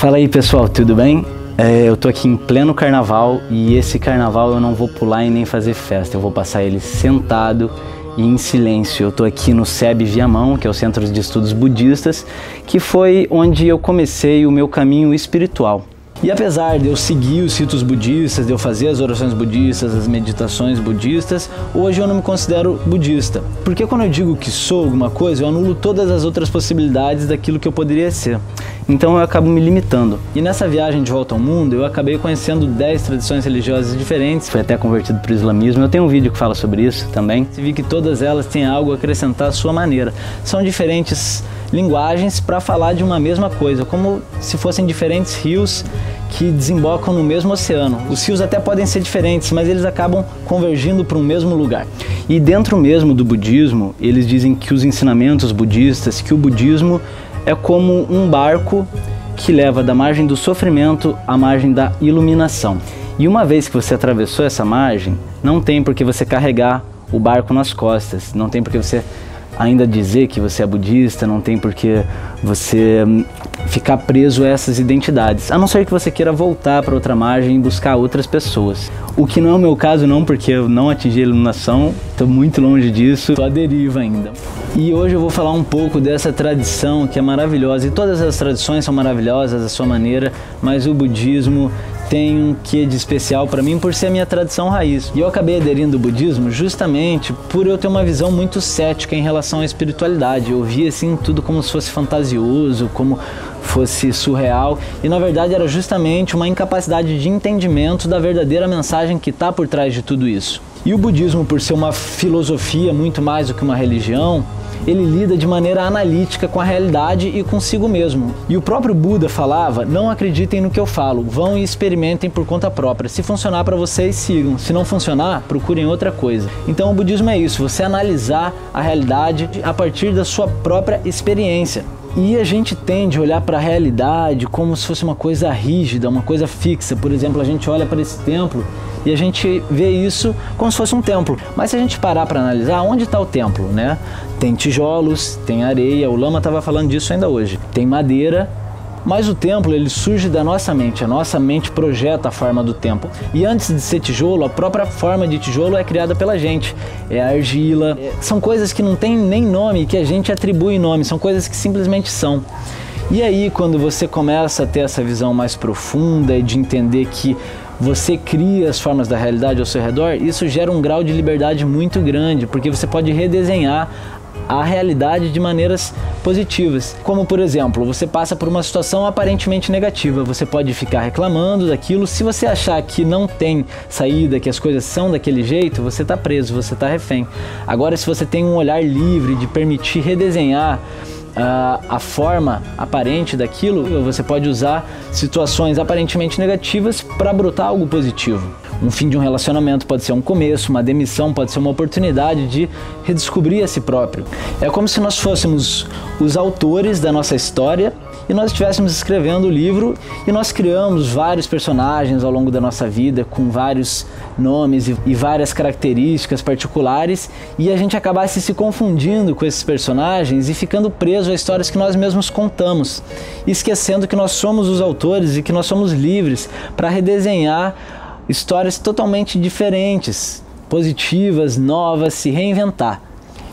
Fala aí pessoal, tudo bem? Eu tô aqui em pleno carnaval e esse carnaval eu não vou pular e nem fazer festa, eu vou passar ele sentado e em silêncio. Eu tô aqui no SEB Viamão, que é o Centro de Estudos Budistas, que foi onde eu comecei o meu caminho espiritual. E apesar de eu seguir os ritos budistas, de eu fazer as orações budistas, as meditações budistas, hoje eu não me considero budista. Porque quando eu digo que sou alguma coisa, eu anulo todas as outras possibilidades daquilo que eu poderia ser. Então eu acabo me limitando. E nessa viagem de volta ao mundo, eu acabei conhecendo 10 tradições religiosas diferentes. Fui até convertido para o islamismo. Eu tenho um vídeo que fala sobre isso também. E vi que todas elas têm algo a acrescentar à sua maneira. São diferentes linguagens para falar de uma mesma coisa, como se fossem diferentes rios que desembocam no mesmo oceano. Os rios até podem ser diferentes, mas eles acabam convergindo para um mesmo lugar. E dentro mesmo do budismo, eles dizem que os ensinamentos budistas, que o budismo é como um barco que leva da margem do sofrimento à margem da iluminação. E uma vez que você atravessou essa margem, não tem por que você carregar o barco nas costas, não tem por que você ainda dizer que você é budista, não tem por que você ficar preso a essas identidades, a não ser que você queira voltar para outra margem e buscar outras pessoas. O que não é o meu caso não, porque eu não atingi a iluminação, estou muito longe disso, estou à deriva ainda. E hoje eu vou falar um pouco dessa tradição que é maravilhosa, e todas as tradições são maravilhosas à sua maneira, mas o budismo tem um quê de especial para mim por ser a minha tradição raiz. E eu acabei aderindo ao budismo justamente por eu ter uma visão muito cética em relação à espiritualidade. Eu via assim tudo como se fosse fantasioso, como fosse surreal, e na verdade era justamente uma incapacidade de entendimento da verdadeira mensagem que está por trás de tudo isso. E o budismo, por ser uma filosofia muito mais do que uma religião, ele lida de maneira analítica com a realidade e consigo mesmo. E o próprio Buda falava: não acreditem no que eu falo, vão e experimentem por conta própria. Se funcionar para vocês, sigam. Se não funcionar, procurem outra coisa. Então o budismo é isso, você analisar a realidade a partir da sua própria experiência. E a gente tende a olhar para a realidade como se fosse uma coisa rígida, uma coisa fixa. Por exemplo, a gente olha para esse templo e a gente vê isso como se fosse um templo. Mas se a gente parar para analisar, onde está o templo, né? Tem tijolos, tem areia, o Lama estava falando disso ainda hoje. Tem madeira, mas o templo ele surge da nossa mente, a nossa mente projeta a forma do templo. E antes de ser tijolo, a própria forma de tijolo é criada pela gente. É a argila, são coisas que não tem nem nome, que a gente atribui nome, são coisas que simplesmente são. E aí quando você começa a ter essa visão mais profunda e de entender que você cria as formas da realidade ao seu redor, isso gera um grau de liberdade muito grande, porque você pode redesenhar a realidade de maneiras positivas. Como por exemplo, você passa por uma situação aparentemente negativa, você pode ficar reclamando daquilo. Se você achar que não tem saída, que as coisas são daquele jeito, você está preso, você está refém. Agora, se você tem um olhar livre de permitir redesenhar a forma aparente daquilo, você pode usar situações aparentemente negativas para brotar algo positivo. Um fim de um relacionamento pode ser um começo, uma demissão pode ser uma oportunidade de redescobrir a si próprio. É como se nós fôssemos os autores da nossa história e nós estivéssemos escrevendo o livro e nós criamos vários personagens ao longo da nossa vida com vários nomes e várias características particulares, e a gente acabasse se confundindo com esses personagens e ficando preso a histórias que nós mesmos contamos, esquecendo que nós somos os autores e que nós somos livres para redesenhar histórias totalmente diferentes, positivas, novas, se reinventar.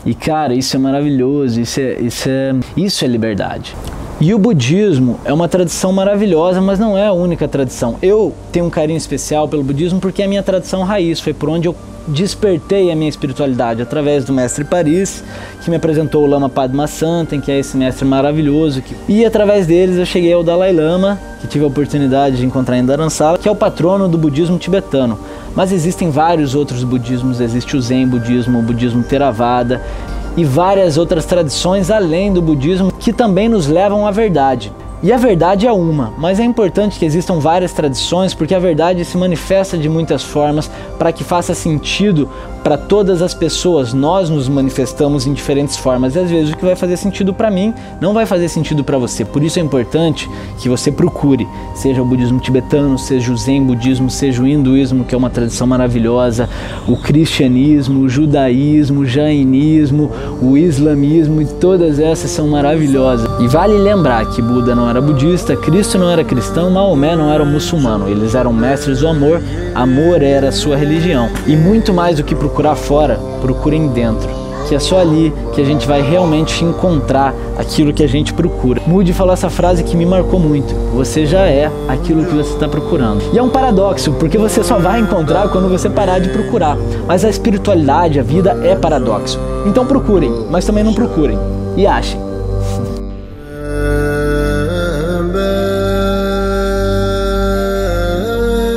E cara, isso é maravilhoso, isso é liberdade. E o budismo é uma tradição maravilhosa, mas não é a única tradição. Eu tenho um carinho especial pelo budismo porque é a minha tradição raiz, foi por onde eu despertei a minha espiritualidade, através do mestre Paris, que me apresentou o Lama Padma Santen, que é esse mestre maravilhoso, e através deles eu cheguei ao Dalai Lama, que tive a oportunidade de encontrar em Dharamsala, que é o patrono do budismo tibetano. Mas existem vários outros budismos, existe o Zen budismo, o budismo Theravada, e várias outras tradições além do budismo que também nos levam à verdade. E a verdade é uma, mas é importante que existam várias tradições porque a verdade se manifesta de muitas formas para que faça sentido para todas as pessoas. Nós nos manifestamos em diferentes formas e às vezes o que vai fazer sentido para mim não vai fazer sentido para você. Por isso é importante que você procure, seja o budismo tibetano, seja o zen budismo, seja o hinduísmo, que é uma tradição maravilhosa, o cristianismo, o judaísmo, o jainismo, o islamismo, e todas essas são maravilhosas. E vale lembrar que Buda não era budista, Cristo não era cristão, Maomé não era muçulmano. Eles eram mestres do amor, amor era a sua religião. E muito mais do que procurar fora, procurem dentro, que é só ali que a gente vai realmente encontrar aquilo que a gente procura. Moody falou essa frase que me marcou muito: você já é aquilo que você está procurando. E é um paradoxo, porque você só vai encontrar quando você parar de procurar. Mas a espiritualidade, a vida é paradoxo. Então procurem, mas também não procurem. E achem.